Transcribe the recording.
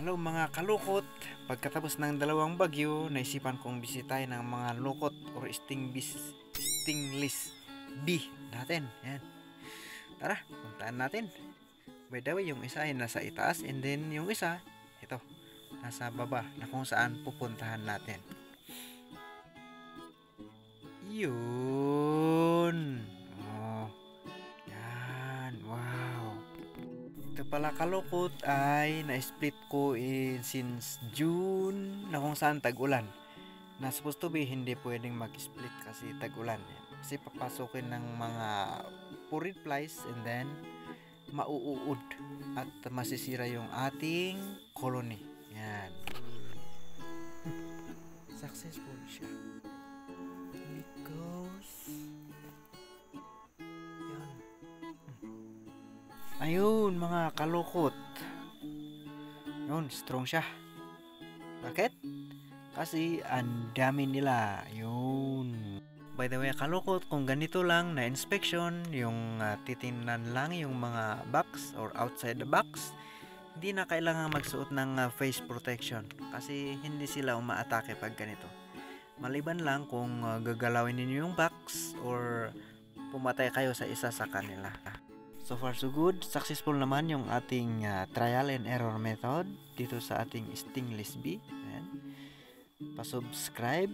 Hello mga kalukot, pagkatapos ng dalawang bagyo, naisipan kong bisitahin ng mga lukot or stingless bee natin. Yan. Tara, puntaan natin. By the way, yung isa ay nasa itaas and then yung isa, ito, nasa baba na kung saan pupuntahan natin. Yun. Oh, yan. Wow. Ito pala kalukot ay na-split ko since June na kung saan tag-ulan. Na supposed to be hindi pwedeng mag-split kasi tag-ulan. Kasi papasukin ng mga purid flies and then mauuod at masisira yung ating colony. Yan. Successful siya. It goes. Yan. Ayun mga kalukot. Yun, strong siya. Bakit? Kasi ang dami nila. Yun. By the way, kalukot, kung ganito lang na inspection, yung titingnan lang yung mga box or outside the box, hindi na kailangan magsuot ng face protection kasi hindi sila umaatake pag ganito. Maliban lang kung gagalawin ninyo yung box or pumatay kayo sa isa sa kanila. So far so good, successful naman yung ating trial and error method dito sa ating stingless bee. Ayan. Pa-subscribe